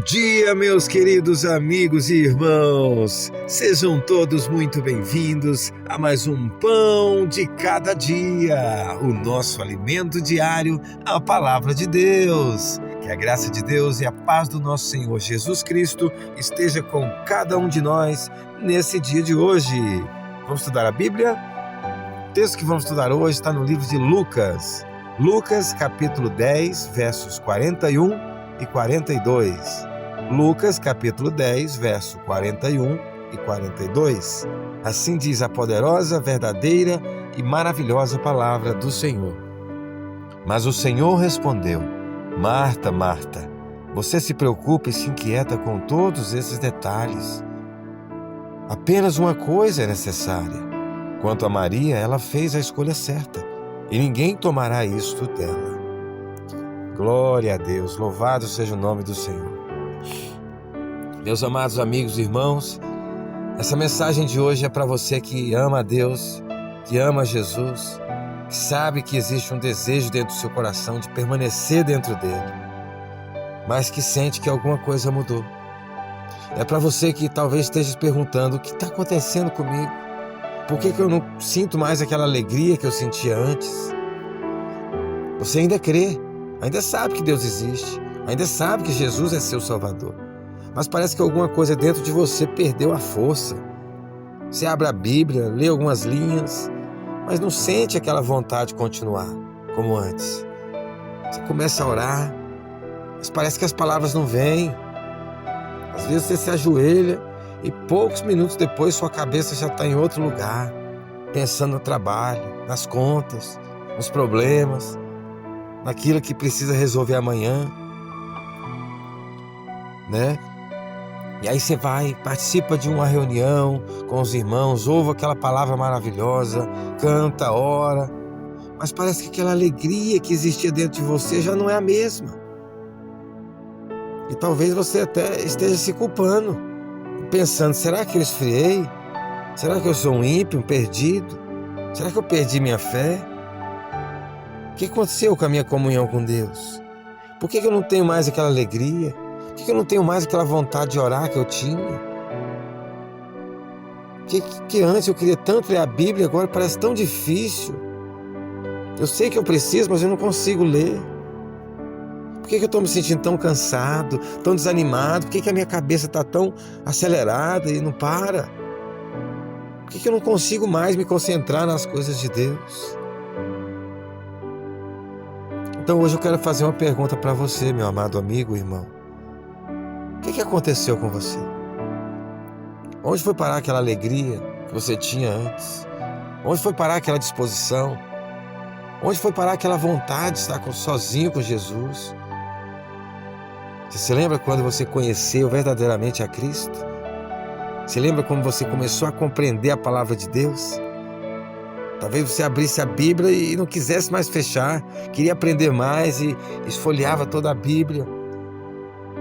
dia, meus queridos amigos e irmãos. Sejam todos muito bem-vindos a mais um Pão de Cada Dia, o nosso alimento diário, a Palavra de Deus. Que a graça de Deus e a paz do nosso Senhor Jesus Cristo esteja com cada um de nós nesse dia de hoje. Vamos estudar a Bíblia? O texto que vamos estudar hoje está no livro de Lucas. Lucas, capítulo 10, versos 41 e 42. Lucas, capítulo 10, verso 41 e 42. Assim diz a poderosa, verdadeira e maravilhosa palavra do Senhor. Mas o Senhor respondeu: Marta, Marta, você se preocupa e se inquieta com todos esses detalhes. Apenas uma coisa é necessária. Quanto a Maria, ela fez a escolha certa, e ninguém tomará isto dela. Glória a Deus, louvado seja o nome do Senhor. Meus amados amigos e irmãos, essa mensagem de hoje é para você que ama a Deus, que ama Jesus, que sabe que existe um desejo dentro do seu coração de permanecer dentro dele, mas que sente que alguma coisa mudou. É para você que talvez esteja se perguntando: o que está acontecendo comigo? Por que eu não sinto mais aquela alegria que eu sentia antes? Você ainda crê, ainda sabe que Deus existe, ainda sabe que Jesus é seu Salvador, mas parece que alguma coisa dentro de você perdeu a força. Você abre a Bíblia, lê algumas linhas, mas não sente aquela vontade de continuar como antes. Você começa a orar, mas parece que as palavras não vêm. Às vezes você se ajoelha e poucos minutos depois sua cabeça já está em outro lugar, pensando no trabalho, nas contas, nos problemas, naquilo que precisa resolver amanhã, né? E aí você vai, participa de uma reunião com os irmãos, ouve aquela palavra maravilhosa, canta, ora, mas parece que aquela alegria que existia dentro de você já não é a mesma. E talvez você até esteja se culpando, pensando: será que eu esfriei? Será que eu sou um ímpio, um perdido? Será que eu perdi minha fé? O que aconteceu com a minha comunhão com Deus? Por que eu não tenho mais aquela alegria? Por que eu não tenho mais aquela vontade de orar que eu tinha? Que antes eu queria tanto ler a Bíblia, agora parece tão difícil. Eu sei que eu preciso, mas eu não consigo ler. Por que eu estou me sentindo tão cansado, tão desanimado? Por que a minha cabeça está tão acelerada e não para? Por que eu não consigo mais me concentrar nas coisas de Deus? Então hoje eu quero fazer uma pergunta para você, meu amado amigo e irmão. O que aconteceu com você? Onde foi parar aquela alegria que você tinha antes? Onde foi parar aquela disposição? Onde foi parar aquela vontade de estar sozinho com Jesus? Você se lembra quando você conheceu verdadeiramente a Cristo? Se lembra como você começou a compreender a palavra de Deus? Talvez você abrisse a Bíblia e não quisesse mais fechar, queria aprender mais e esfolheava toda a Bíblia,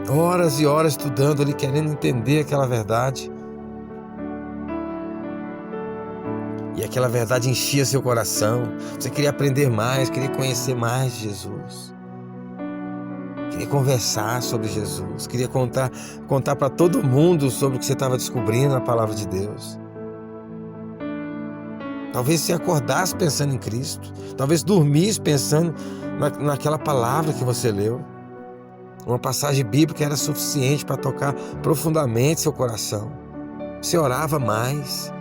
horas e horas estudando ali, querendo entender aquela verdade. E aquela verdade enchia seu coração. Você queria aprender mais, queria conhecer mais de Jesus, queria conversar sobre Jesus, queria contar para todo mundo sobre o que você estava descobrindo na palavra de Deus. Talvez você acordasse pensando em Cristo, talvez dormisse pensando naquela palavra que você leu. Uma passagem bíblica era suficiente para tocar profundamente seu coração. Você orava mais,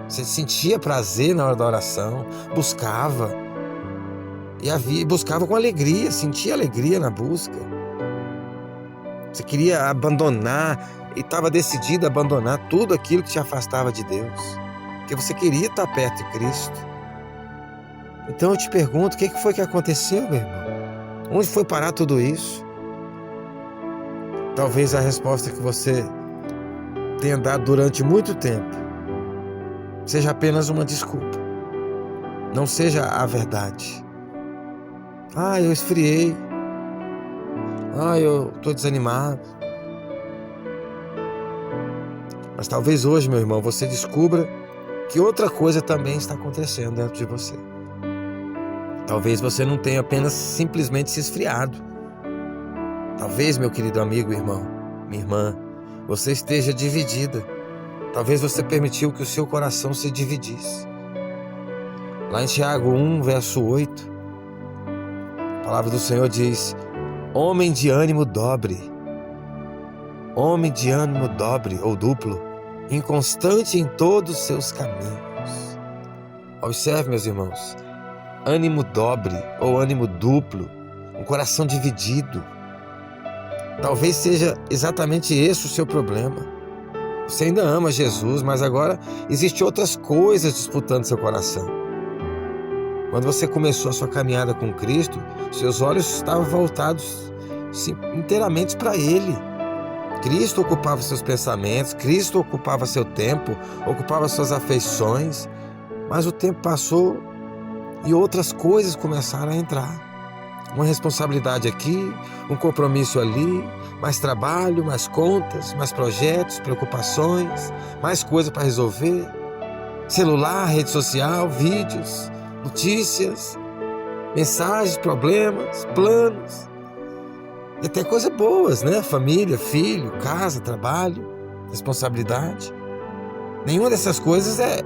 você sentia prazer na hora da oração, buscava, e buscava com alegria, sentia alegria na busca. Você queria abandonar e estava decidido a abandonar tudo aquilo que te afastava de Deus, porque você queria estar perto de Cristo. Então eu te pergunto: o que foi que aconteceu, meu irmão? Onde foi parar tudo isso? Talvez a resposta que você tenha dado durante muito tempo seja apenas uma desculpa, não seja a verdade. Eu esfriei. Eu estou desanimado. Mas talvez hoje, meu irmão, você descubra que outra coisa também está acontecendo dentro de você. Talvez você não tenha apenas simplesmente se esfriado. Talvez, meu querido amigo, irmão, minha irmã, você esteja dividida. Talvez você permitiu que o seu coração se dividisse. Lá em Tiago 1, verso 8, a palavra do Senhor diz: homem de ânimo dobre, ou duplo, inconstante em todos os seus caminhos. Observe, meus irmãos, ânimo dobre ou ânimo duplo, um coração dividido. Talvez seja exatamente esse o seu problema. Você ainda ama Jesus, mas agora existem outras coisas disputando seu coração. Quando você começou a sua caminhada com Cristo, seus olhos estavam voltados inteiramente para Ele. Cristo ocupava seus pensamentos, Cristo ocupava seu tempo, ocupava suas afeições, mas o tempo passou e outras coisas começaram a entrar. Uma responsabilidade aqui, um compromisso ali, mais trabalho, mais contas, mais projetos, preocupações, mais coisa para resolver. Celular, rede social, vídeos, notícias, mensagens, problemas, planos. E até coisas boas, né? Família, filho, casa, trabalho, responsabilidade. Nenhuma dessas coisas é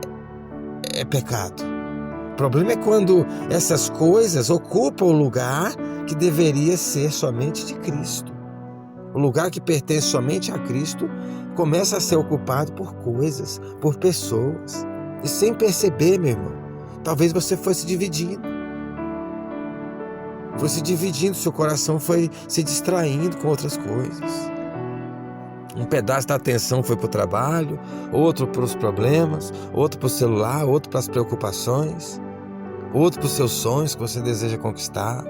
pecado. O problema é quando essas coisas ocupam o lugar que deveria ser somente de Cristo. O lugar que pertence somente a Cristo começa a ser ocupado por coisas, por pessoas. E sem perceber, meu irmão, talvez você foi se dividindo. Seu coração foi se distraindo com outras coisas. Um pedaço da atenção foi para o trabalho, outro para os problemas, outro para o celular, outro para as preocupações, outro para os seus sonhos que você deseja conquistar.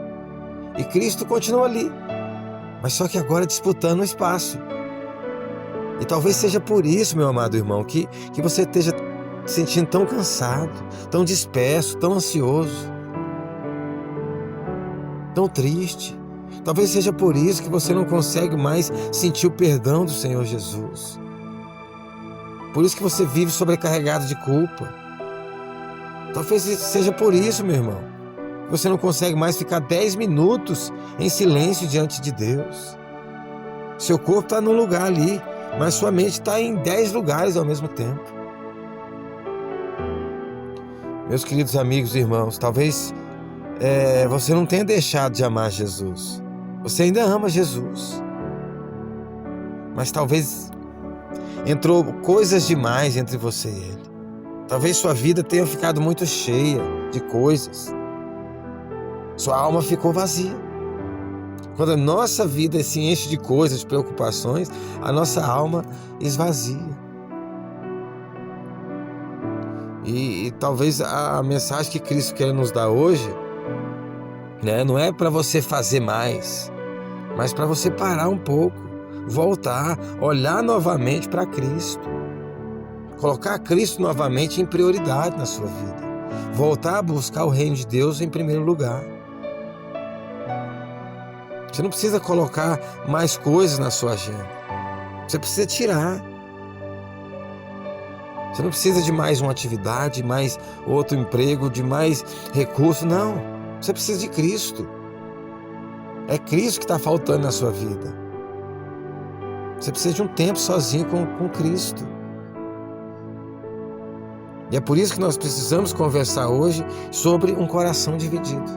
E Cristo continua ali, mas só que agora disputando o espaço. E talvez seja por isso, meu amado irmão, que você esteja se sentindo tão cansado, tão disperso, tão ansioso, tão triste. Talvez seja por isso que você não consegue mais sentir o perdão do Senhor Jesus. Por isso que você vive sobrecarregado de culpa. Talvez seja por isso, meu irmão, que você não consegue mais ficar 10 minutos em silêncio diante de Deus. Seu corpo está num lugar ali, mas sua mente está em 10 lugares ao mesmo tempo. Meus queridos amigos e irmãos, talvez você não tenha deixado de amar Jesus. Você ainda ama Jesus, mas talvez entrou coisas demais entre você e Ele. Talvez sua vida tenha ficado muito cheia de coisas. Sua alma ficou vazia. Quando a nossa vida se enche de coisas, de preocupações, a nossa alma esvazia. E talvez a mensagem que Cristo quer nos dar hoje, não é para você fazer mais, mas para você parar um pouco, voltar, olhar novamente para Cristo, colocar Cristo novamente em prioridade na sua vida, voltar a buscar o reino de Deus em primeiro lugar. Você não precisa colocar mais coisas na sua agenda, você precisa tirar. Você não precisa de mais uma atividade, mais outro emprego, de mais recurso, não. Você precisa de Cristo. É Cristo que está faltando na sua vida. Você precisa de um tempo sozinho com Cristo. E é por isso que nós precisamos conversar hoje sobre um coração dividido.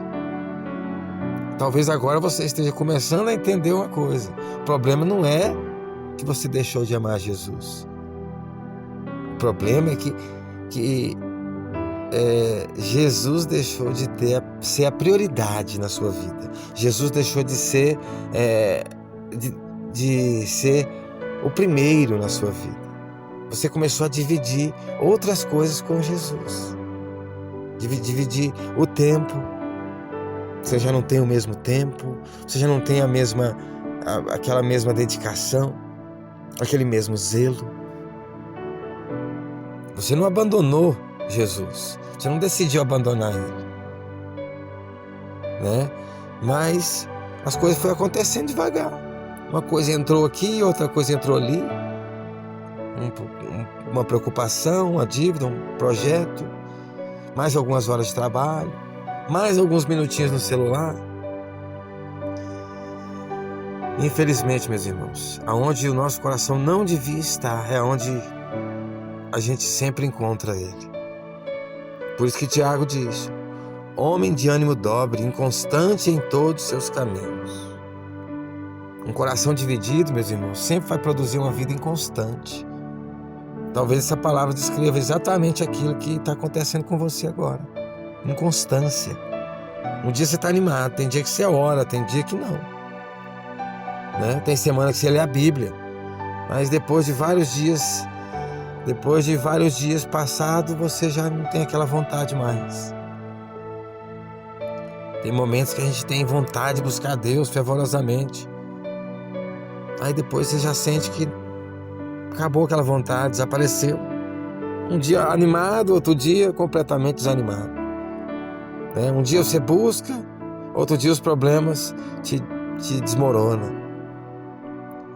Talvez agora você esteja começando a entender uma coisa. O problema não é que você deixou de amar Jesus. O problema é que Jesus deixou de ser a prioridade na sua vida. Jesus deixou de ser o primeiro na sua vida. Você começou a dividir outras coisas com Jesus. Dividir o tempo. Você já não tem o mesmo tempo. Você já não tem aquela mesma dedicação, aquele mesmo zelo. Você não abandonou Jesus, você não decidiu abandonar Ele, Mas as coisas foram acontecendo devagar. Uma coisa entrou aqui, outra coisa entrou ali. Uma preocupação, uma dívida, um projeto, mais algumas horas de trabalho, mais alguns minutinhos no celular. Infelizmente, meus irmãos, aonde o nosso coração não devia estar é onde a gente sempre encontra ele. Por isso que Tiago diz: homem de ânimo dobre, inconstante em todos os seus caminhos. Um coração dividido, meus irmãos, sempre vai produzir uma vida inconstante. Talvez essa palavra descreva exatamente aquilo que está acontecendo com você agora. Inconstância. Um dia você está animado, tem dia que você ora, tem dia que não. Né? Tem semana que você lê a Bíblia, mas depois de vários dias passados, você já não tem aquela vontade mais. Tem momentos que a gente tem vontade de buscar Deus fervorosamente. Aí depois você já sente que acabou aquela vontade, desapareceu. Um dia animado, outro dia completamente desanimado. Um dia você busca, outro dia os problemas te desmoronam.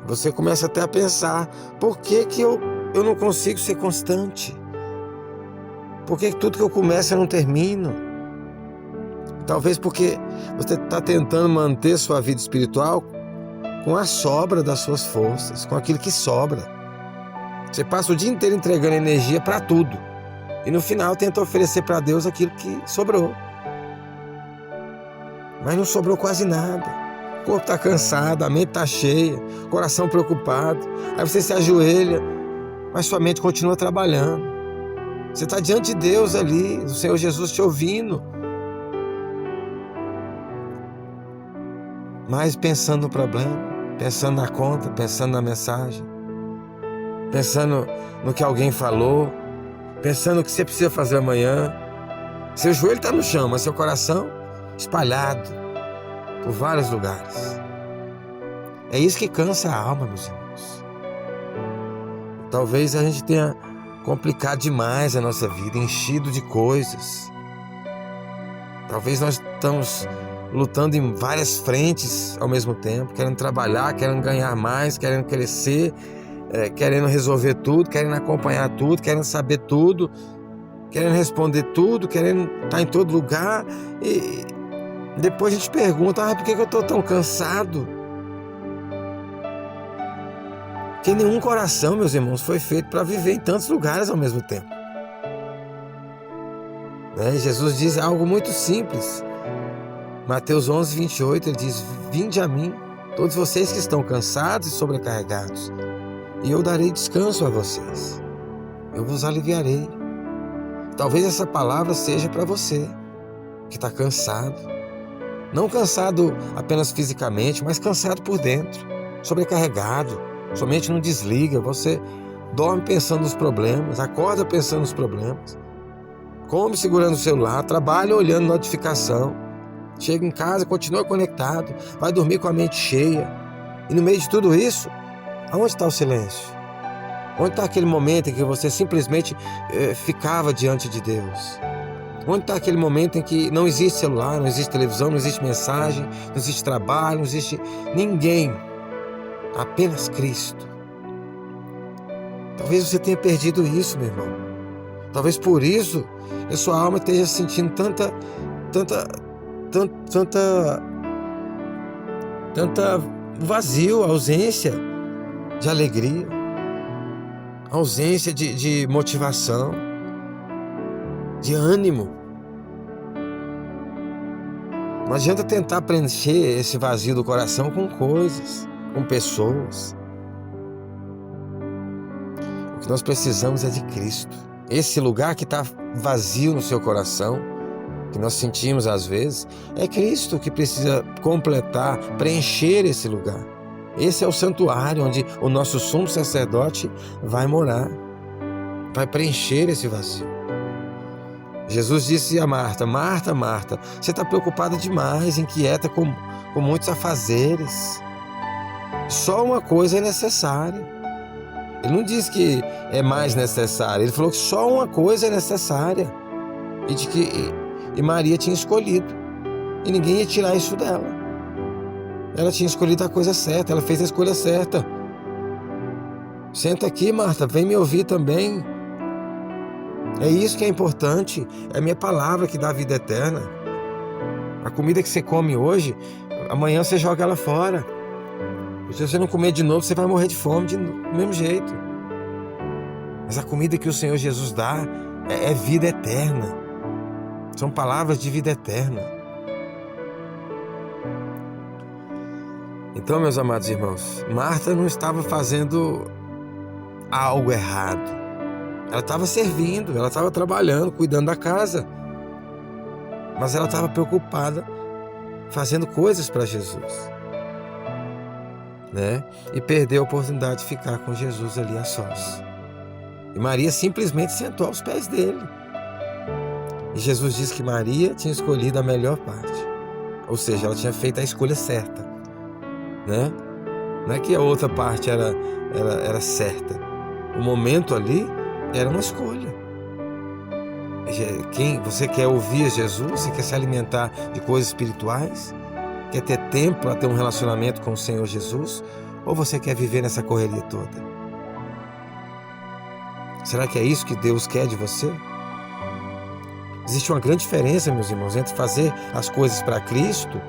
Você começa até a pensar: por que eu não consigo ser constante? Por que tudo que eu começo eu não termino? Talvez porque você está tentando manter sua vida espiritual com a sobra das suas forças, com aquilo que sobra. Você passa o dia inteiro entregando energia para tudo e no final tenta oferecer para Deus aquilo que sobrou. Mas não sobrou quase nada. O corpo está cansado, a mente está cheia, o coração preocupado. Aí você se ajoelha, mas sua mente continua trabalhando. Você está diante de Deus ali, o Senhor Jesus te ouvindo, mas pensando no problema, pensando na conta, pensando na mensagem, pensando no que alguém falou, pensando no que você precisa fazer amanhã. Seu joelho está no chão, mas seu coração espalhado por vários lugares. É isso que cansa a alma, meus irmãos. Talvez a gente tenha complicado demais a nossa vida, enchido de coisas. Talvez nós estamos lutando em várias frentes ao mesmo tempo, querendo trabalhar, querendo ganhar mais, querendo crescer, querendo resolver tudo, querendo acompanhar tudo, querendo saber tudo, querendo responder tudo, querendo estar em todo lugar. E depois a gente pergunta: por que eu estou tão cansado? Porque nenhum coração, meus irmãos, foi feito para viver em tantos lugares ao mesmo tempo. Jesus diz algo muito simples. Mateus 11, 28, ele diz: vinde a mim, todos vocês que estão cansados e sobrecarregados, e eu darei descanso a vocês. Eu vos aliviarei. Talvez essa palavra seja para você que está cansado. Não cansado apenas fisicamente, mas cansado por dentro, sobrecarregado. Sua mente não desliga, você dorme pensando nos problemas, acorda pensando nos problemas, come segurando o celular, trabalha olhando notificação, chega em casa, continua conectado, vai dormir com a mente cheia. E no meio de tudo isso, aonde está o silêncio? Onde está aquele momento em que você simplesmente ficava diante de Deus? Onde está aquele momento em que não existe celular, não existe televisão, não existe mensagem, não existe trabalho, não existe ninguém, apenas Cristo? Talvez você tenha perdido isso, meu irmão. Talvez por isso a sua alma esteja sentindo tanta vazio, ausência de alegria, ausência de motivação, de ânimo. Não adianta tentar preencher esse vazio do coração com coisas, com pessoas. O que nós precisamos é de Cristo. Esse lugar que está vazio no seu coração, que nós sentimos às vezes, é Cristo que precisa completar, preencher esse lugar. Esse é o santuário onde o nosso sumo sacerdote vai morar, vai preencher esse vazio. Jesus disse a Marta: Marta, Marta, você está preocupada demais, inquieta com muitos afazeres. Só uma coisa é necessária. Ele não disse que é mais necessário, ele falou que só uma coisa é necessária. E Maria tinha escolhido, e ninguém ia tirar isso dela. Ela tinha escolhido a coisa certa, ela fez a escolha certa. Senta aqui, Marta, vem me ouvir também. É isso que é importante, é a minha palavra que dá a vida eterna. A comida que você come hoje, amanhã você joga ela fora. Se você não comer de novo, você vai morrer de fome do mesmo jeito. Mas a comida que o Senhor Jesus dá é vida eterna. São palavras de vida eterna. Então, meus amados irmãos, Marta não estava fazendo algo errado. Ela estava servindo, ela estava trabalhando, cuidando da casa. Mas ela estava preocupada fazendo coisas para Jesus, né? E perdeu a oportunidade de ficar com Jesus ali a sós. E Maria simplesmente sentou aos pés dele. E Jesus disse que Maria tinha escolhido a melhor parte. Ou seja, ela tinha feito a escolha certa, né? Não é que a outra parte era certa. O momento ali era uma escolha. Você quer ouvir Jesus? Você quer se alimentar de coisas espirituais? Quer ter tempo para ter um relacionamento com o Senhor Jesus? Ou você quer viver nessa correria toda? Será que é isso que Deus quer de você? Existe uma grande diferença, meus irmãos, entre fazer as coisas para Cristo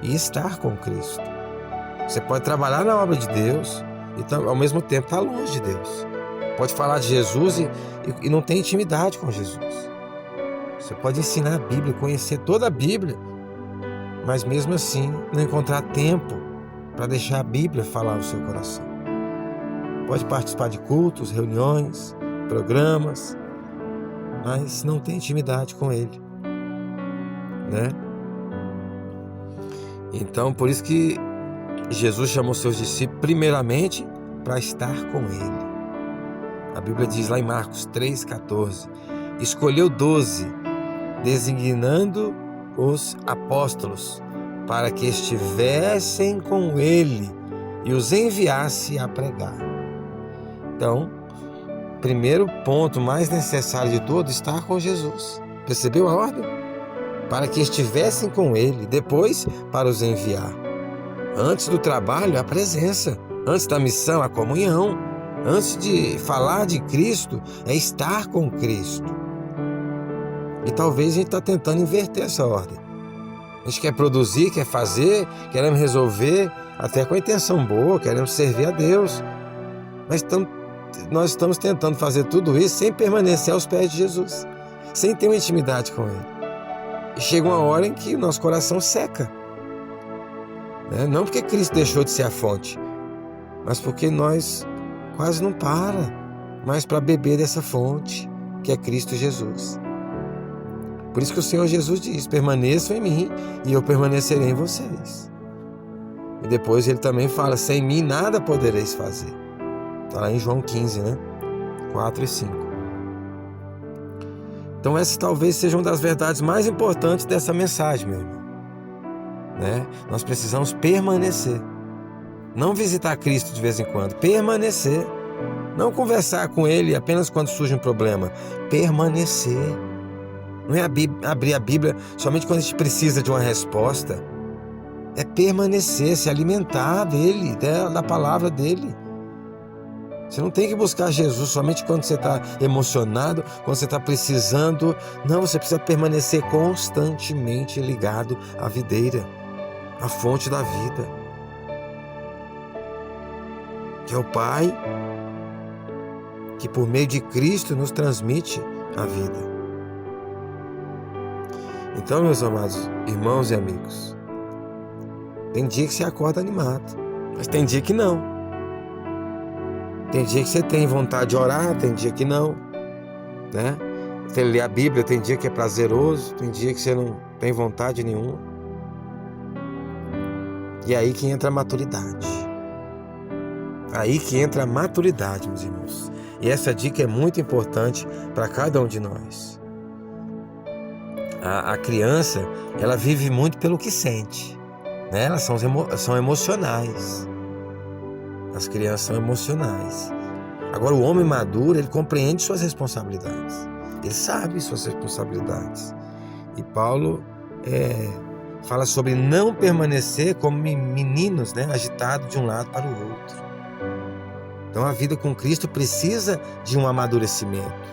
e estar com Cristo. Você pode trabalhar na obra de Deus e ao mesmo tempo estar longe de Deus. Pode falar de Jesus e não ter intimidade com Jesus. Você pode ensinar a Bíblia, conhecer toda a Bíblia, mas mesmo assim não encontrar tempo para deixar a Bíblia falar no seu coração. Pode participar de cultos, reuniões, programas, mas não tem intimidade com Ele, né? Então, por isso que Jesus chamou seus discípulos primeiramente para estar com Ele. A Bíblia diz lá em Marcos 3,14: escolheu 12, designando os apóstolos para que estivessem com Ele e os enviasse a pregar. Então, primeiro ponto mais necessário de todo, estar com Jesus. Percebeu a ordem? Para que estivessem com Ele, depois para os enviar. Antes do trabalho, a presença. Antes da missão, a comunhão. Antes de falar de Cristo, é estar com Cristo. E talvez a gente está tentando inverter essa ordem. A gente quer produzir, quer fazer, queremos resolver, até com a intenção boa, queremos servir a Deus. Mas nós estamos tentando fazer tudo isso sem permanecer aos pés de Jesus, sem ter uma intimidade com Ele. E chega uma hora em que o nosso coração seca, né? Não porque Cristo deixou de ser a fonte, mas porque nós quase não para mais para beber dessa fonte, que é Cristo Jesus. Por isso que o Senhor Jesus diz: permaneçam em mim e eu permanecerei em vocês. E depois ele também fala: sem mim nada podereis fazer. Está lá em João 15, né? 4 e 5. Então essa talvez seja uma das verdades mais importantes dessa mensagem, meu irmão, né? Nós precisamos permanecer. Não visitar Cristo de vez em quando, permanecer. Não conversar com Ele apenas quando surge um problema, permanecer. Não é abrir a Bíblia somente quando a gente precisa de uma resposta. É permanecer, se alimentar dele, da palavra dele. Você não tem que buscar Jesus somente quando você está emocionado, quando você está precisando. Não, você precisa permanecer constantemente ligado à videira, à fonte da vida, que é o Pai, que por meio de Cristo nos transmite a vida. Então, meus amados irmãos e amigos, tem dia que você acorda animado, mas tem dia que não. Tem dia que você tem vontade de orar, tem dia que não, né? Você lê a Bíblia, tem dia que é prazeroso, tem dia que você não tem vontade nenhuma. E aí que entra a maturidade. Aí que entra a maturidade, meus irmãos. E essa dica é muito importante para cada um de nós. A criança, ela vive muito pelo que sente, né? Elas são emocionais. As crianças são emocionais. Agora, o homem maduro, ele compreende suas responsabilidades. Ele sabe suas responsabilidades. E Paulo fala sobre não permanecer como meninos, né, agitados de um lado para o outro. Então, a vida com Cristo precisa de um amadurecimento.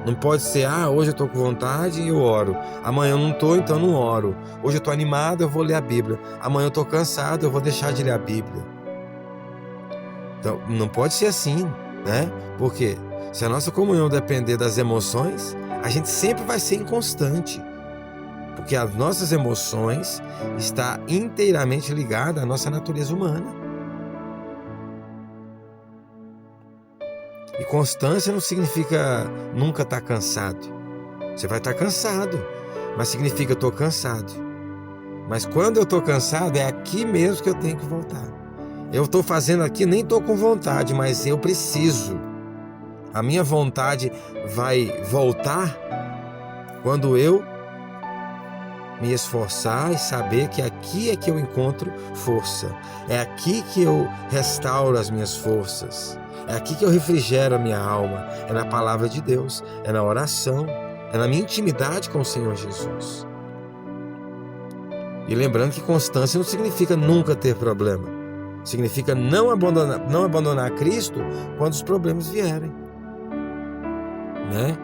Não pode ser: hoje eu estou com vontade e eu oro. Amanhã eu não estou, então não oro. Hoje eu estou animado, eu vou ler a Bíblia. Amanhã eu estou cansado, eu vou deixar de ler a Bíblia. Então, não pode ser assim, né? Porque se a nossa comunhão depender das emoções, a gente sempre vai ser inconstante. Porque as nossas emoções estão inteiramente ligadas à nossa natureza humana. E constância não significa nunca estar cansado. Você vai estar cansado, mas significa estou cansado. Mas quando eu estou cansado, é aqui mesmo que eu tenho que voltar. Eu estou fazendo aqui, nem estou com vontade, mas eu preciso. A minha vontade vai voltar quando eu me esforçar e saber que aqui é que eu encontro força. É aqui que eu restauro as minhas forças. É aqui que eu refrigero a minha alma. É na palavra de Deus, é na oração, é na minha intimidade com o Senhor Jesus. E lembrando que constância não significa nunca ter problema. Significa não abandonar Cristo quando os problemas vierem. Né?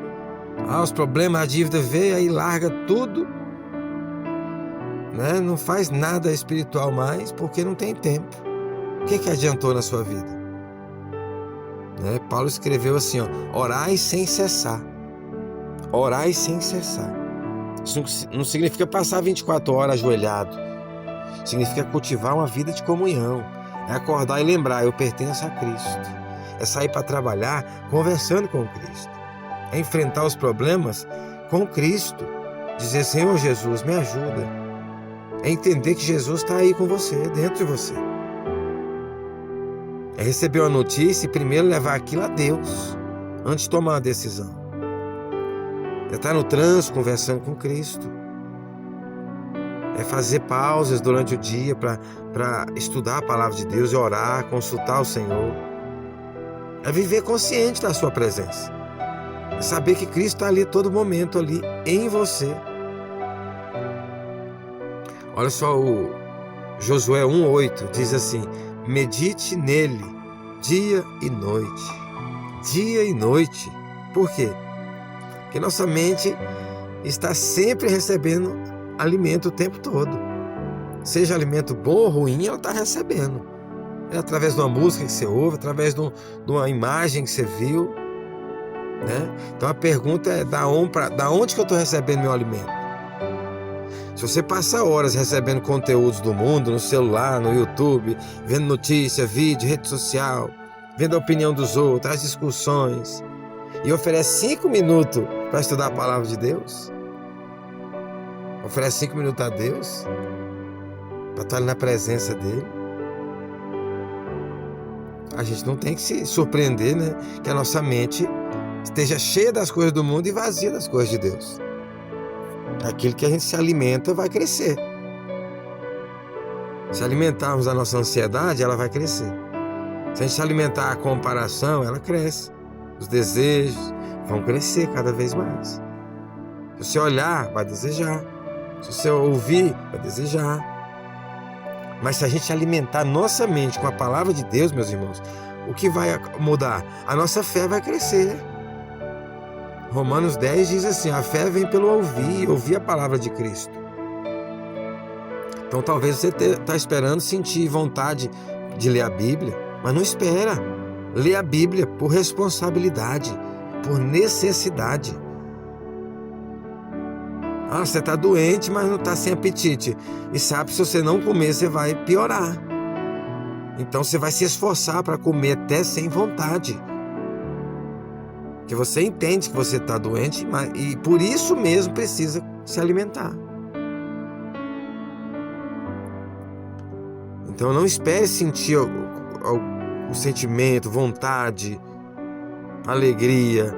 Os problemas, a dívida veio, aí larga tudo. Né? Não faz nada espiritual mais porque não tem tempo. O que adiantou na sua vida? Né? Paulo escreveu assim, orai sem cessar. Orai sem cessar. Isso não significa passar 24 horas ajoelhado. Significa cultivar uma vida de comunhão. É acordar e lembrar, eu pertenço a Cristo. É sair para trabalhar conversando com Cristo. É enfrentar os problemas com Cristo. Dizer, Senhor Jesus, me ajuda. É entender que Jesus está aí com você, dentro de você. É receber uma notícia e primeiro levar aquilo a Deus, antes de tomar uma decisão. É estar no trânsito conversando com Cristo. É fazer pausas durante o dia para estudar a palavra de Deus e orar, consultar o Senhor. É viver consciente da sua presença. É saber que Cristo está ali todo momento, ali em você. Olha só o Josué 1:8, diz assim, medite nele dia e noite. Dia e noite. Por quê? Porque nossa mente está sempre recebendo alimento o tempo todo. Seja alimento bom ou ruim, ela está recebendo. É através de uma música que você ouve, através de uma imagem que você viu. Né? Então a pergunta é, da onde que eu estou recebendo meu alimento? Se você passa horas recebendo conteúdos do mundo, no celular, no YouTube, vendo notícia, vídeo, rede social, vendo a opinião dos outros, as discussões, e oferece 5 minutos para estudar a palavra de Deus, oferece 5 minutos a Deus, para estar ali na presença dele, a gente não tem que se surpreender, né? Que a nossa mente esteja cheia das coisas do mundo e vazia das coisas de Deus. Aquilo que a gente se alimenta vai crescer. Se alimentarmos a nossa ansiedade, ela vai crescer. Se a gente se alimentar a comparação, ela cresce. Os desejos vão crescer cada vez mais. Se você olhar, vai desejar. Se você ouvir, vai desejar. Mas se a gente alimentar nossa mente com a palavra de Deus, meus irmãos, o que vai mudar? A nossa fé vai crescer. Romanos 10 diz assim, a fé vem pelo ouvir a palavra de Cristo. Então talvez você está esperando sentir vontade de ler a Bíblia, mas não espera. Lê a Bíblia por responsabilidade, por necessidade. Você está doente, mas não está sem apetite. E sabe que se você não comer, você vai piorar. Então você vai se esforçar para comer até sem vontade. Porque você entende que você está doente e por isso mesmo precisa se alimentar. Então não espere sentir o sentimento, vontade, alegria.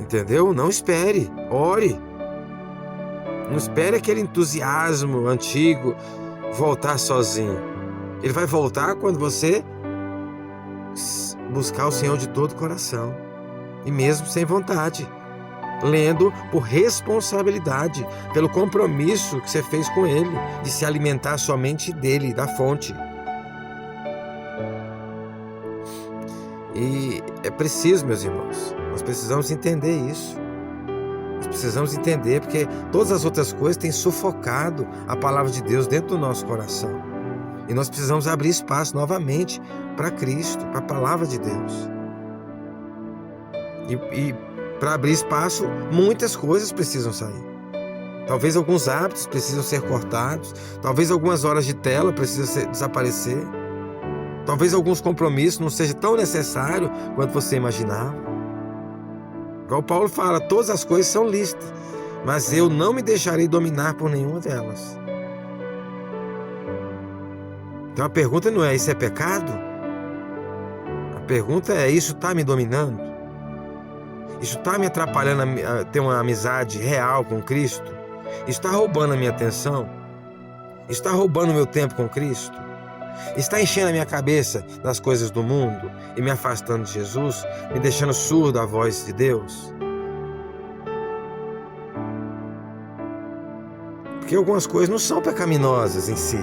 Entendeu? Não espere, ore. Não espere aquele entusiasmo antigo voltar sozinho. Ele vai voltar quando você buscar o Senhor de todo o coração. E mesmo sem vontade, lendo por responsabilidade, pelo compromisso que você fez com Ele, de se alimentar somente dEle, da fonte. E é preciso, meus irmãos, nós precisamos entender isso. Nós precisamos entender, porque todas as outras coisas têm sufocado a palavra de Deus dentro do nosso coração. E nós precisamos abrir espaço novamente para Cristo, para a palavra de Deus. E para abrir espaço, muitas coisas precisam sair. Talvez alguns hábitos precisam ser cortados. Talvez algumas horas de tela precisam desaparecer. Talvez alguns compromissos não sejam tão necessários quanto você imaginava. Igual Paulo fala, todas as coisas são lícitas, mas eu não me deixarei dominar por nenhuma delas. Então a pergunta não é, isso é pecado? A pergunta é, isso está me dominando? Isso está me atrapalhando a ter uma amizade real com Cristo? Isso está roubando a minha atenção? Isso está roubando o meu tempo com Cristo? Está enchendo a minha cabeça das coisas do mundo e me afastando de Jesus, me deixando surdo à voz de Deus? Porque algumas coisas não são pecaminosas em si,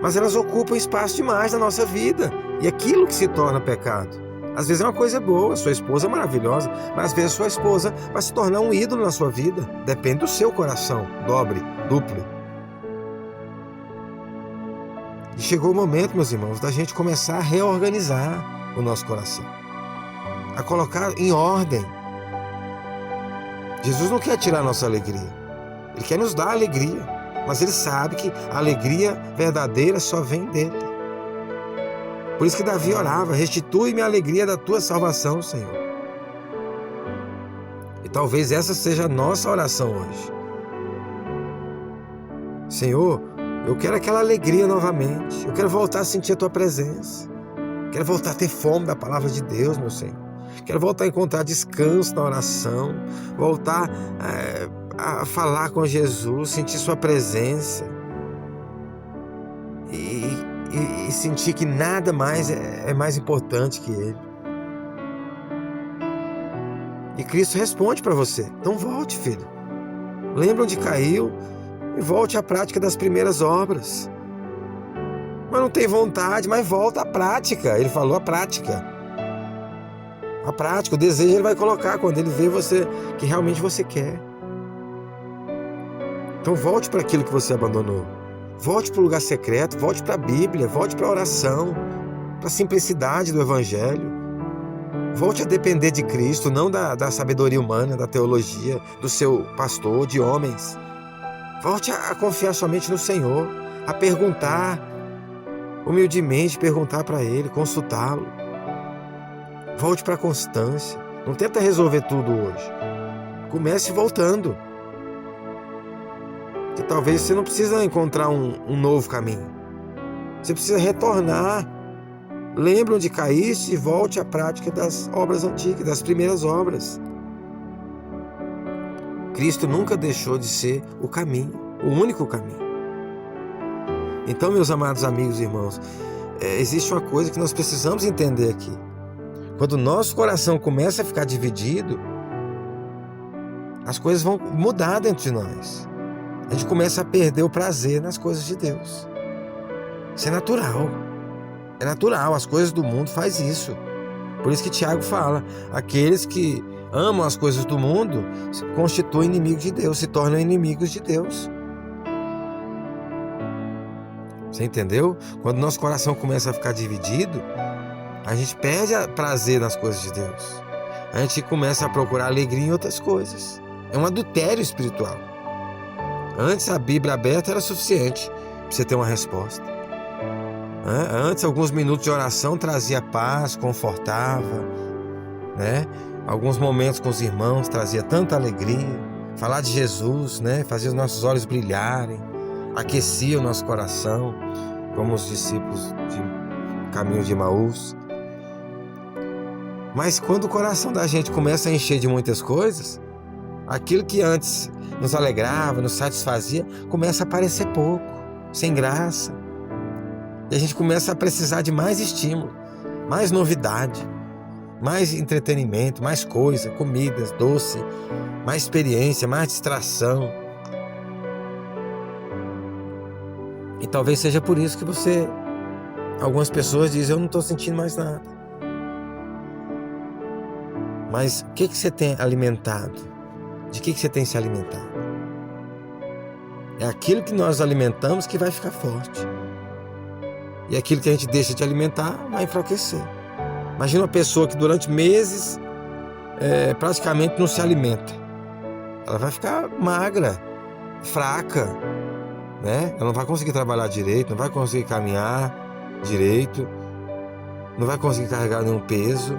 mas elas ocupam espaço demais na nossa vida, e aquilo que se torna pecado. Às vezes é uma coisa boa, sua esposa é maravilhosa, mas às vezes sua esposa vai se tornar um ídolo na sua vida. Depende do seu coração, duplo. E chegou o momento, meus irmãos, da gente começar a reorganizar o nosso coração, a colocar em ordem. Jesus não quer tirar a nossa alegria, Ele quer nos dar alegria, mas Ele sabe que a alegria verdadeira só vem dEle. Por isso que Davi orava, restitui-me a alegria da tua salvação, Senhor. E talvez essa seja a nossa oração hoje. Senhor, eu quero aquela alegria novamente. Eu quero voltar a sentir a tua presença. Quero voltar a ter fome da palavra de Deus, meu Senhor. Quero voltar a encontrar descanso na oração. Voltar a falar com Jesus, sentir sua presença. E sentir que nada mais é mais importante que Ele. E Cristo responde para você. Então volte, filho. Lembra onde caiu e volte à prática das primeiras obras. Mas não tem vontade, mas volta à prática. Ele falou a prática. A prática, o desejo Ele vai colocar quando Ele vê você, que realmente você quer. Então volte para aquilo que você abandonou. Volte para o lugar secreto, volte para a Bíblia, volte para a oração, para a simplicidade do Evangelho. Volte a depender de Cristo, não da sabedoria humana, da teologia, do seu pastor, de homens. Volte a confiar somente no Senhor, a perguntar, humildemente perguntar para Ele, consultá-lo. Volte para a constância. Não tenta resolver tudo hoje. Comece voltando. Que talvez você não precisa encontrar um novo caminho. Você precisa retornar. Lembre onde caíste e volte à prática das obras antigas, das primeiras obras. Cristo nunca deixou de ser o caminho, o único caminho. Então, meus amados amigos e irmãos, existe uma coisa que nós precisamos entender aqui. Quando o nosso coração começa a ficar dividido, as coisas vão mudar dentro de nós. A gente começa a perder o prazer nas coisas de Deus. Isso é natural. É natural, as coisas do mundo faz isso. Por isso que Tiago fala, aqueles que amam as coisas do mundo se constituem inimigos de Deus, se tornam inimigos de Deus. Você entendeu? Quando nosso coração começa a ficar dividido, a gente perde prazer nas coisas de Deus. A gente começa a procurar alegria em outras coisas. É um adultério espiritual. Antes a Bíblia aberta era suficiente para você ter uma resposta. Antes alguns minutos de oração trazia paz, confortava, né? Alguns momentos com os irmãos trazia tanta alegria. Falar de Jesus, né? Fazia os nossos olhos brilharem, aquecia o nosso coração, como os discípulos de caminho de Emaús. Mas quando o coração da gente começa a encher de muitas coisas, aquilo que antes nos alegrava, nos satisfazia, começa a parecer pouco, sem graça. E a gente começa a precisar de mais estímulo, mais novidade, mais entretenimento, mais coisa, comidas, doce, mais experiência, mais distração. E talvez seja por isso que algumas pessoas dizem, eu não estou sentindo mais nada. Mas o que você tem alimentado? De que você tem se alimentado? É aquilo que nós alimentamos que vai ficar forte. E aquilo que a gente deixa de alimentar vai enfraquecer. Imagina uma pessoa que durante meses praticamente não se alimenta. Ela vai ficar magra, fraca, né? Ela não vai conseguir trabalhar direito, não vai conseguir caminhar direito, não vai conseguir carregar nenhum peso.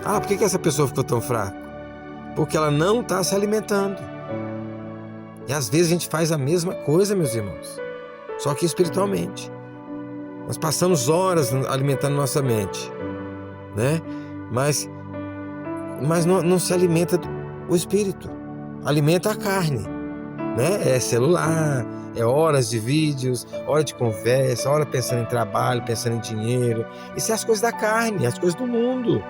Por que essa pessoa ficou tão fraca? Porque ela não está se alimentando. E às vezes a gente faz a mesma coisa, meus irmãos, só que espiritualmente. Nós passamos horas alimentando nossa mente, né? Mas não se alimenta o espírito, alimenta a carne, né? É celular, é horas de vídeos, hora de conversa, hora pensando em trabalho, pensando em dinheiro. Isso é as coisas da carne, as coisas do mundo.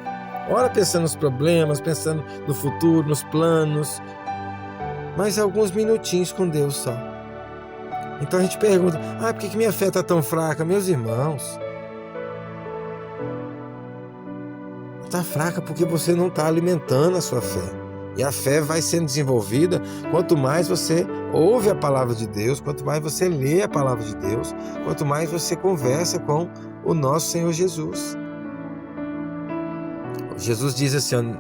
Hora pensando nos problemas, pensando no futuro, nos planos. Mas alguns minutinhos com Deus só. Então a gente pergunta, por que minha fé está tão fraca? Meus irmãos, está fraca porque você não está alimentando a sua fé. E a fé vai sendo desenvolvida quanto mais você ouve a palavra de Deus, quanto mais você lê a palavra de Deus, quanto mais você conversa com o nosso Senhor Jesus. Jesus diz assim,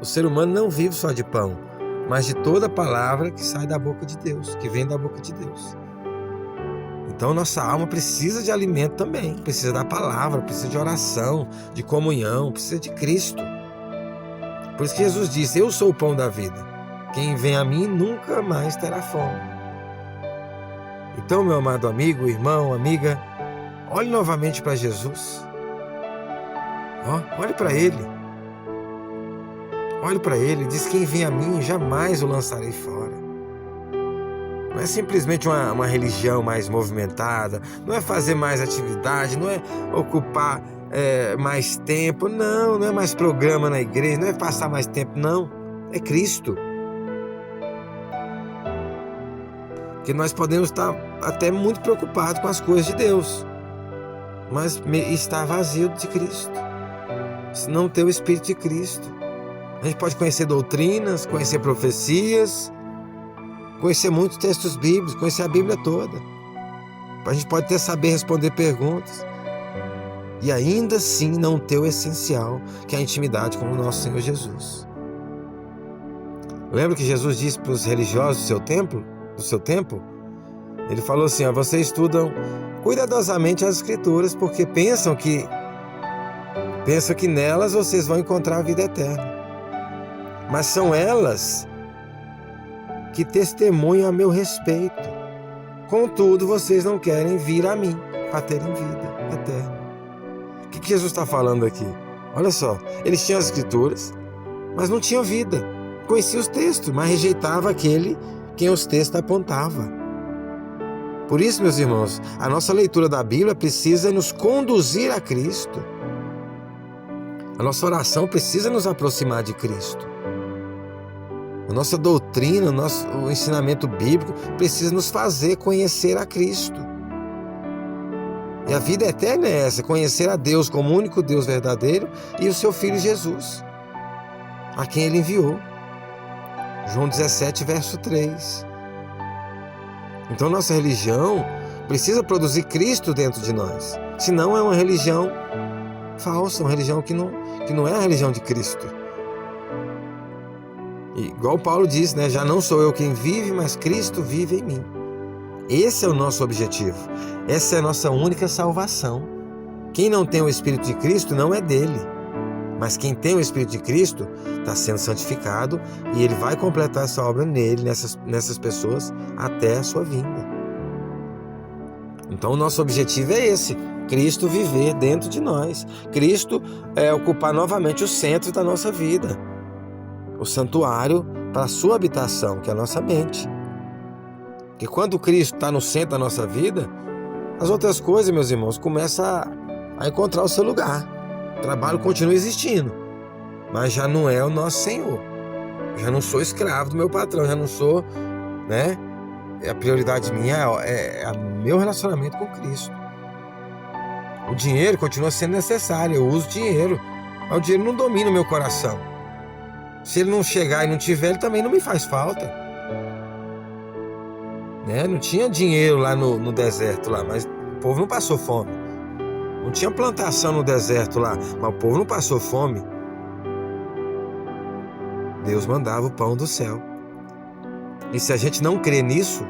o ser humano não vive só de pão, mas de toda palavra que sai da boca de Deus, que vem da boca de Deus. Então nossa alma precisa de alimento também, precisa da palavra, precisa de oração, de comunhão, precisa de Cristo. Por isso que Jesus disse, eu sou o pão da vida, quem vem a mim nunca mais terá fome. Então, meu amado amigo, irmão, amiga, olhe novamente para Jesus. Olhe para Ele. Olhe para Ele, diz, quem vem a mim jamais o lançarei fora. Não é simplesmente uma religião mais movimentada, não é fazer mais atividade, não é ocupar mais tempo, não é mais programa na igreja, não é passar mais tempo, não, é Cristo. Porque nós podemos estar até muito preocupados com as coisas de Deus, mas estar vazio de Cristo, se não ter o Espírito de Cristo. A gente pode conhecer doutrinas, conhecer profecias, conhecer muitos textos bíblicos, conhecer a Bíblia toda. A gente pode até saber responder perguntas e ainda assim não ter o essencial, que é a intimidade com o nosso Senhor Jesus. Lembra que Jesus disse para os religiosos do seu tempo? Ele falou assim, vocês estudam cuidadosamente as Escrituras porque pensam que nelas vocês vão encontrar a vida eterna. Mas são elas que testemunham a meu respeito. Contudo, vocês não querem vir a mim para terem vida eterna. O que Jesus está falando aqui? Olha só, eles tinham as Escrituras, mas não tinham vida. Conhecia os textos, mas rejeitava aquele quem os textos apontava. Por isso, meus irmãos, a nossa leitura da Bíblia precisa nos conduzir a Cristo. A nossa oração precisa nos aproximar de Cristo. A nossa doutrina, o ensinamento bíblico precisa nos fazer conhecer a Cristo. E a vida eterna é essa, conhecer a Deus como o único Deus verdadeiro e o seu Filho Jesus, a quem Ele enviou. João 17, verso 3. Então nossa religião precisa produzir Cristo dentro de nós. Senão é uma religião falsa, uma religião que não é a religião de Cristo. E, igual Paulo diz, né? Já não sou eu quem vive, mas Cristo vive em mim. Esse é o nosso objetivo. Essa é a nossa única salvação. Quem não tem o Espírito de Cristo não é dele. Mas quem tem o Espírito de Cristo está sendo santificado e ele vai completar essa obra nele, nessas pessoas, até a sua vinda. Então o nosso objetivo é esse, Cristo viver dentro de nós. Cristo ocupar novamente o centro da nossa vida. O santuário para a sua habitação, que é a nossa mente. Porque quando Cristo está no centro da nossa vida, as outras coisas, meus irmãos, começam a encontrar o seu lugar. O trabalho continua existindo, mas já não é o nosso Senhor. Já não sou escravo do meu patrão, já não sou, né? A prioridade minha é meu relacionamento com Cristo. O dinheiro continua sendo necessário, eu uso dinheiro, mas o dinheiro não domina o meu coração. Se ele não chegar e não tiver, ele também não me faz falta. Né? Não tinha dinheiro lá no deserto, lá, mas o povo não passou fome. Não tinha plantação no deserto lá, mas o povo não passou fome. Deus mandava o pão do céu. E se a gente não crê nisso,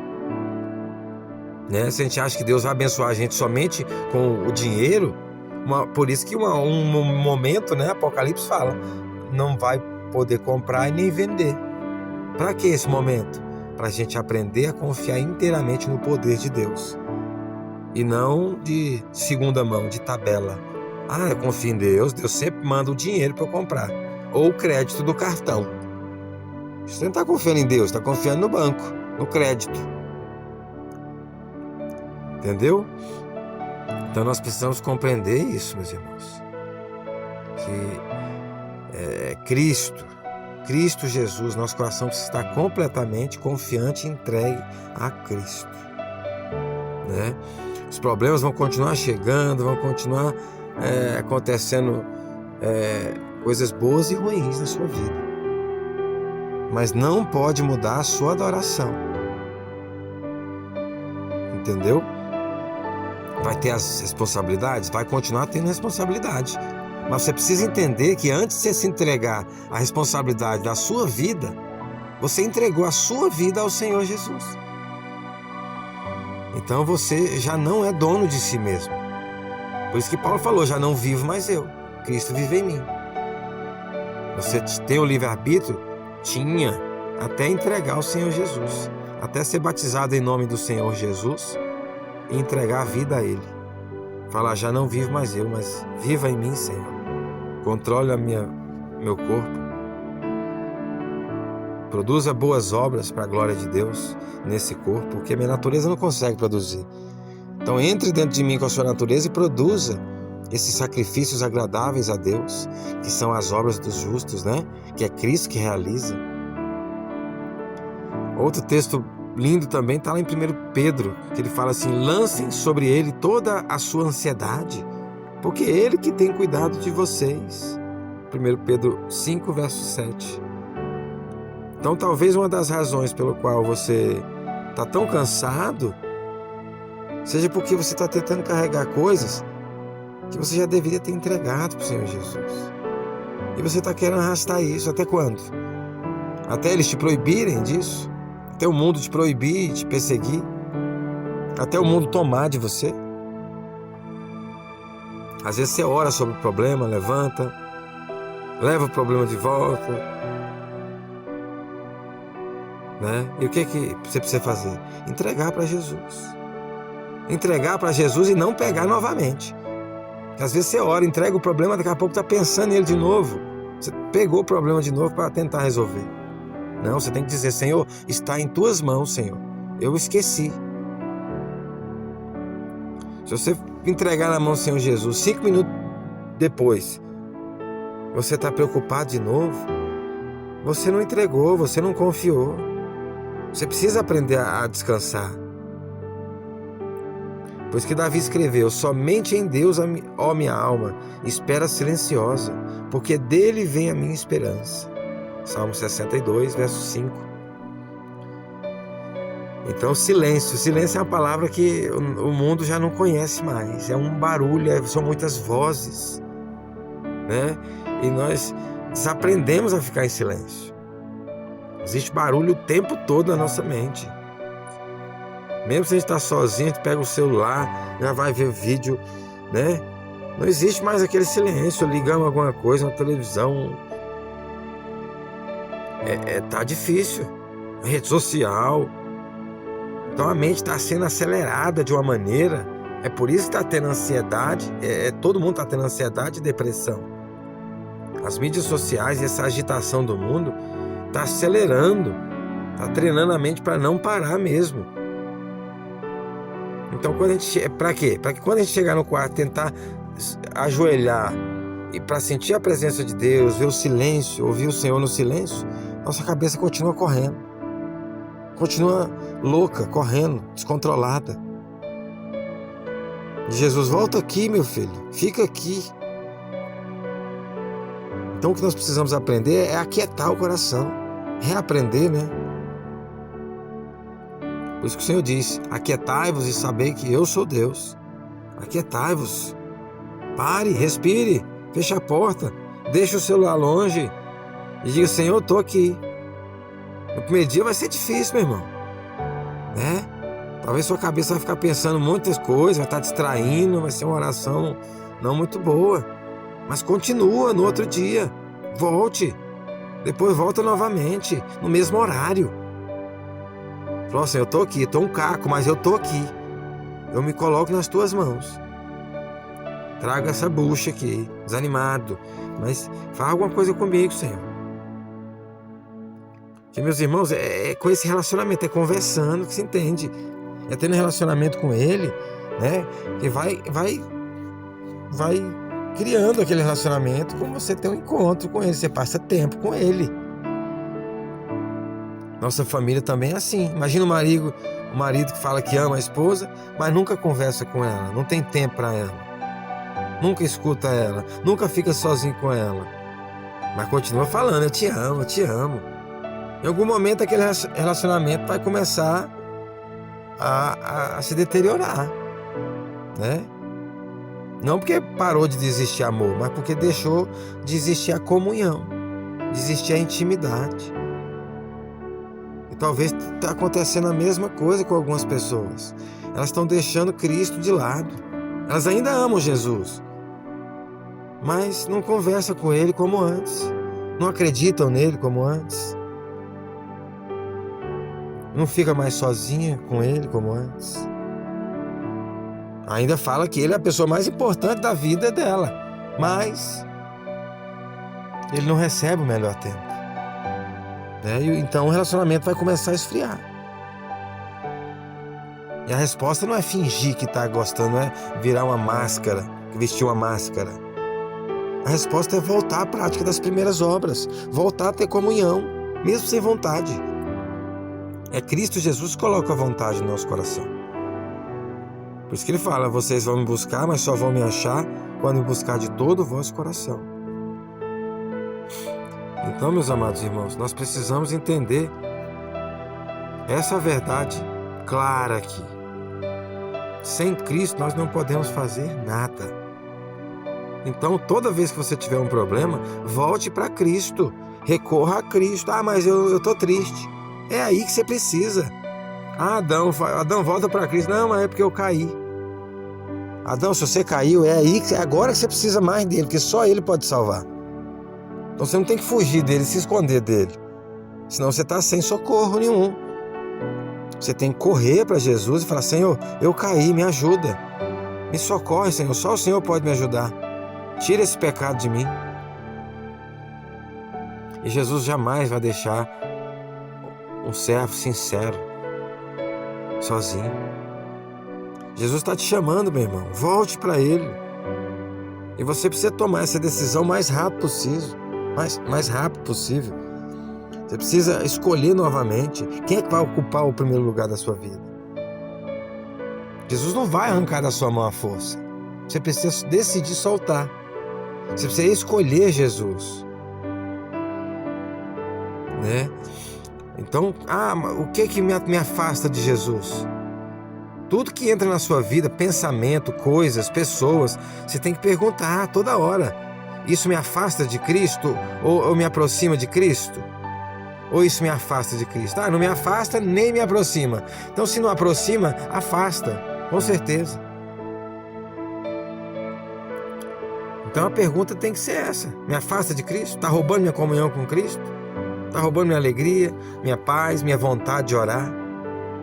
né? Se a gente acha que Deus vai abençoar a gente somente com o dinheiro, por isso que um momento, né? Apocalipse fala, não vai poder comprar e nem vender. Para que esse momento? Para a gente aprender a confiar inteiramente no poder de Deus. E não de segunda mão, de tabela. Eu confio em Deus, Deus sempre manda o dinheiro para eu comprar. Ou o crédito do cartão. Você não está confiando em Deus, está confiando no banco, no crédito. Entendeu? Então nós precisamos compreender isso, meus irmãos. Que Cristo Jesus, nosso coração precisa estar completamente confiante e entregue a Cristo. Né? Os problemas vão continuar chegando, vão continuar acontecendo coisas boas e ruins na sua vida. Mas não pode mudar a sua adoração. Entendeu? Vai ter as responsabilidades? Vai continuar tendo responsabilidade. Mas você precisa entender que antes de você se entregar a responsabilidade da sua vida, você entregou a sua vida ao Senhor Jesus. Então você já não é dono de si mesmo. Por isso que Paulo falou, já não vivo mais eu, Cristo vive em mim. Você tem o livre-arbítrio? Tinha, até entregar ao Senhor Jesus, até ser batizado em nome do Senhor Jesus e entregar a vida a Ele. Falar, já não vivo mais eu, mas viva em mim, Senhor. Controle meu corpo. Produza boas obras para a glória de Deus nesse corpo, porque minha natureza não consegue produzir. Então entre dentro de mim com a sua natureza e produza esses sacrifícios agradáveis a Deus, que são as obras dos justos, né? Que é Cristo que realiza. Outro texto lindo também está lá em 1 Pedro, que ele fala assim, lancem sobre ele toda a sua ansiedade, porque é ele que tem cuidado de vocês. 1 Pedro 5, verso 7. Então talvez uma das razões pelo qual você está tão cansado seja porque você está tentando carregar coisas que você já deveria ter entregado para o Senhor Jesus. E você está querendo arrastar isso até quando? Até eles te proibirem disso? Até o mundo te proibir, te perseguir? Até o mundo tomar de você? Às vezes você ora sobre o problema, levanta, leva o problema de volta, né? E o que você precisa fazer? Entregar para Jesus. Entregar para Jesus e não pegar novamente. Às vezes você ora, entrega o problema, daqui a pouco está pensando nele de novo. Você pegou o problema de novo para tentar resolver. Não, você tem que dizer, Senhor, está em tuas mãos, Senhor. Eu esqueci. Se você entregar na mão do Senhor Jesus, 5 minutos depois, você está preocupado de novo, você não entregou, você não confiou. Você precisa aprender a descansar. Por isso que Davi escreveu, somente em Deus, ó minha alma, espera silenciosa, porque dele vem a minha esperança. Salmo 62, verso 5. Então silêncio é uma palavra que o mundo já não conhece mais, é um barulho, são muitas vozes, né? E nós desaprendemos a ficar em silêncio. Existe barulho o tempo todo na nossa mente. Mesmo se a gente está sozinho, a gente pega o celular, já vai ver vídeo, né? Não existe mais aquele silêncio, ligamos alguma coisa na televisão. Tá difícil. A rede social. Então a mente está sendo acelerada de uma maneira. É por isso que está tendo ansiedade. Todo mundo está tendo ansiedade e depressão. As mídias sociais e essa agitação do mundo está acelerando. Está treinando a mente para não parar mesmo. Então, para quê? Para que quando a gente chegar no quarto, tentar ajoelhar e para sentir a presença de Deus, ver o silêncio, ouvir o Senhor no silêncio, nossa cabeça continua correndo, continua louca, correndo, descontrolada. E Jesus, volta aqui, meu filho, fica aqui. Então, o que nós precisamos aprender é aquietar o coração, reaprender, né? Por isso que o Senhor diz, aquietai-vos e sabei que eu sou Deus. Aquietai-vos. Pare, respire, feche a porta, deixe o celular longe e diga: Senhor, eu estou aqui. No primeiro dia vai ser difícil, meu irmão, né? Talvez sua cabeça vai ficar pensando muitas coisas, vai estar distraindo, vai ser uma oração não muito boa. Mas continua no outro dia, volte, depois volta novamente, no mesmo horário. Fala assim: eu estou aqui, estou um caco, mas eu estou aqui. Eu me coloco nas tuas mãos. Traga essa bucha aqui, desanimado, mas faz alguma coisa comigo, Senhor. Porque, meus irmãos, é com esse relacionamento, é conversando que se entende. É tendo relacionamento com Ele, né? Que vai criando aquele relacionamento, como você tem um encontro com Ele, você passa tempo com Ele. Nossa família também é assim. Imagina o marido que fala que ama a esposa, mas nunca conversa com ela, não tem tempo para ela, nunca escuta ela, nunca fica sozinho com ela, mas continua falando: eu te amo, eu te amo. Em algum momento aquele relacionamento vai começar a se deteriorar, né? Não porque parou de existir amor, mas porque deixou de existir a comunhão, de existir a intimidade. E talvez está acontecendo a mesma coisa com algumas pessoas. Elas estão deixando Cristo de lado. Elas ainda amam Jesus, mas não conversam com Ele como antes, não acreditam nele como antes, não fica mais sozinha com Ele como antes. Ainda fala que Ele é a pessoa mais importante da vida dela, mas Ele não recebe o melhor tempo, né? E então o relacionamento vai começar a esfriar. E a resposta não é fingir que está gostando, não é virar uma máscara, vestir uma máscara. A resposta é voltar à prática das primeiras obras, voltar a ter comunhão, mesmo sem vontade. É Cristo Jesus que coloca a vontade no nosso coração. Por isso que Ele fala: vocês vão me buscar, mas só vão me achar quando me buscar de todo o vosso coração. Então, meus amados irmãos, nós precisamos entender essa verdade clara aqui. Sem Cristo nós não podemos fazer nada. Então, toda vez que você tiver um problema, volte para Cristo, recorra a Cristo. Ah, mas eu estou triste. É aí que você precisa. Ah, Adão, volta para Cristo. Não, mas é porque eu caí. Adão, se você caiu, é agora que você precisa mais dele, porque só Ele pode salvar. Então você não tem que fugir dele, se esconder dele, senão você está sem socorro nenhum. Você tem que correr para Jesus e falar: Senhor, eu caí, me ajuda, me socorre, Senhor, só o Senhor pode me ajudar, tira esse pecado de mim. E Jesus jamais vai deixar um servo sincero sozinho. Jesus está te chamando, meu irmão, volte para Ele. E você precisa tomar essa decisão o mais rápido possível. Mais rápido possível. Você precisa escolher novamente quem é que vai ocupar o primeiro lugar da sua vida. Jesus não vai arrancar da sua mão a força. Você precisa decidir soltar. Você precisa escolher Jesus, né? Então, o que me afasta de Jesus? Tudo que entra na sua vida, pensamento, coisas, pessoas, você tem que perguntar toda hora: isso me afasta de Cristo ou me aproxima de Cristo? Ou isso me afasta de Cristo? Não me afasta nem me aproxima. Então, se não aproxima, afasta, com certeza. Então a pergunta tem que ser essa: me afasta de Cristo? Está roubando minha comunhão com Cristo? Está roubando minha alegria, minha paz, minha vontade de orar?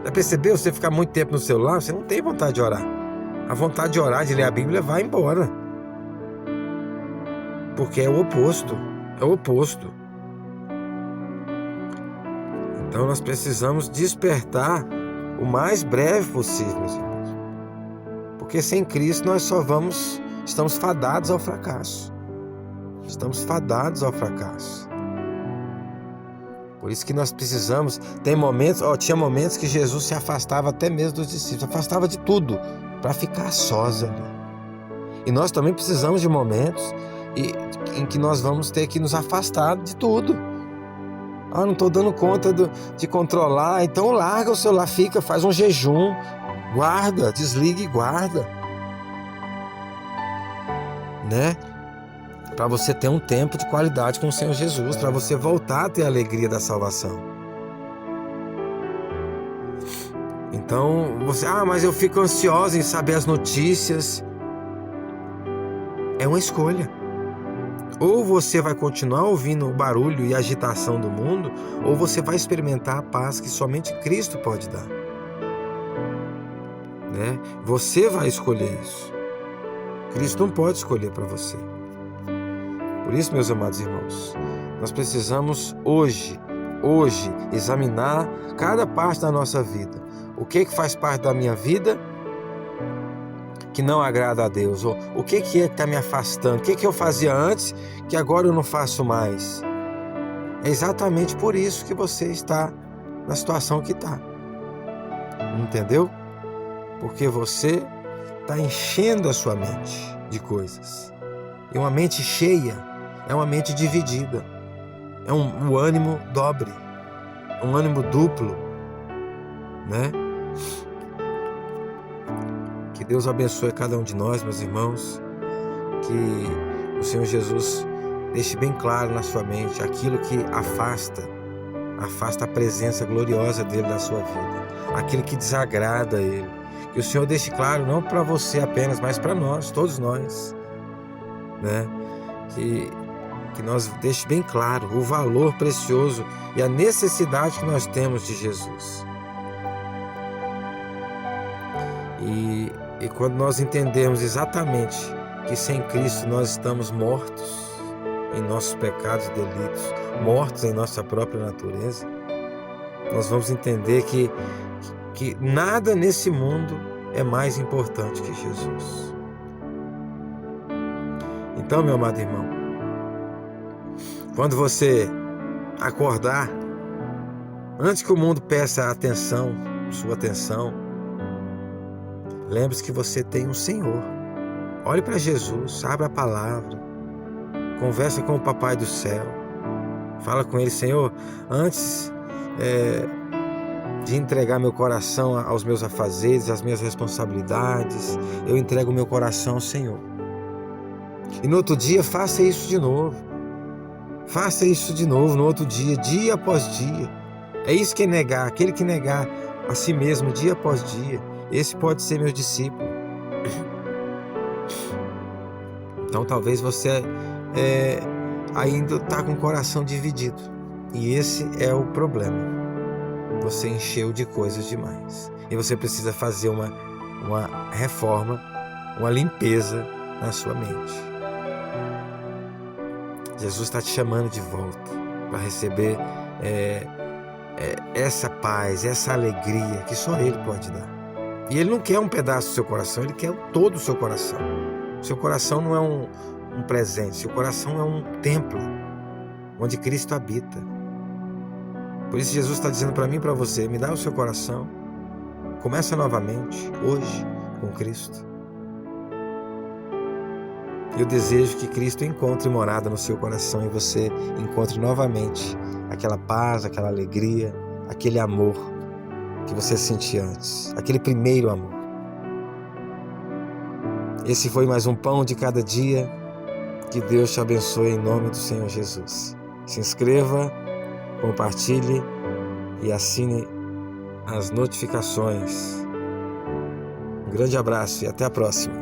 Já percebeu? Você ficar muito tempo no celular, você não tem vontade de orar. A vontade de orar, de ler a Bíblia, vai embora. Porque é o oposto. É o oposto. Então nós precisamos despertar o mais breve possível, meus irmãos. Porque sem Cristo nós estamos fadados ao fracasso. Estamos fadados ao fracasso. Por isso que nós precisamos, tinha momentos que Jesus se afastava até mesmo dos discípulos, afastava de tudo, para ficar sós ali. E nós também precisamos de momentos em que nós vamos ter que nos afastar de tudo. Não estou dando conta de controlar, então larga o celular, faz um jejum, guarda, desliga e guarda. né? Para você ter um tempo de qualidade com o Senhor Jesus, para você voltar a ter a alegria da salvação. Então, mas eu fico ansiosa em saber as notícias. É uma escolha. Ou você vai continuar ouvindo o barulho e a agitação do mundo, ou você vai experimentar a paz que somente Cristo pode dar. Né? Você vai escolher isso. Cristo não pode escolher para você. Por isso, meus amados irmãos, nós precisamos hoje, examinar cada parte da nossa vida. O que faz parte da minha vida que não agrada a Deus? O que é que está me afastando? O que eu fazia antes que agora eu não faço mais? É exatamente por isso que você está na situação que está. Entendeu? Porque você está enchendo a sua mente de coisas. E uma mente cheia é uma mente dividida. É um ânimo dobre, um ânimo duplo, né? Que Deus abençoe cada um de nós, meus irmãos. Que o Senhor Jesus deixe bem claro na sua mente aquilo que afasta a presença gloriosa dele da sua vida, aquilo que desagrada a ele. Que o Senhor deixe claro, não para você apenas, mas para nós, todos nós, né? Que nós deixe bem claro o valor precioso e a necessidade que nós temos de Jesus. E quando nós entendemos exatamente que sem Cristo nós estamos mortos em nossos pecados e delitos, mortos em nossa própria natureza, nós vamos entender que nada nesse mundo é mais importante que Jesus. Então, meu amado irmão, quando você acordar, antes que o mundo peça sua atenção, lembre-se que você tem um Senhor. Olhe para Jesus, abra a palavra, conversa com o Papai do Céu, fala com Ele: Senhor, antes de entregar meu coração aos meus afazeres, às minhas responsabilidades, eu entrego meu coração ao Senhor. E no outro dia, faça isso de novo. Faça isso de novo no outro dia, dia após dia. É isso que é negar. Aquele que negar a si mesmo dia após dia, esse pode ser meu discípulo. Então talvez você ainda está com o coração dividido. E esse é o problema. Você encheu de coisas demais. E você precisa fazer uma reforma, uma limpeza na sua mente. Jesus está te chamando de volta para receber essa paz, essa alegria que só Ele pode dar. E Ele não quer um pedaço do seu coração, Ele quer todo o seu coração. O seu coração não é um presente, seu coração é um templo onde Cristo habita. Por isso Jesus está dizendo para mim e para você: me dá o seu coração, começa novamente, hoje, com Cristo. Eu desejo que Cristo encontre morada no seu coração e você encontre novamente aquela paz, aquela alegria, aquele amor que você sentia antes, aquele primeiro amor. Esse foi mais um Pão de Cada Dia. Que Deus te abençoe em nome do Senhor Jesus. Se inscreva, compartilhe e assine as notificações. Um grande abraço e até a próxima.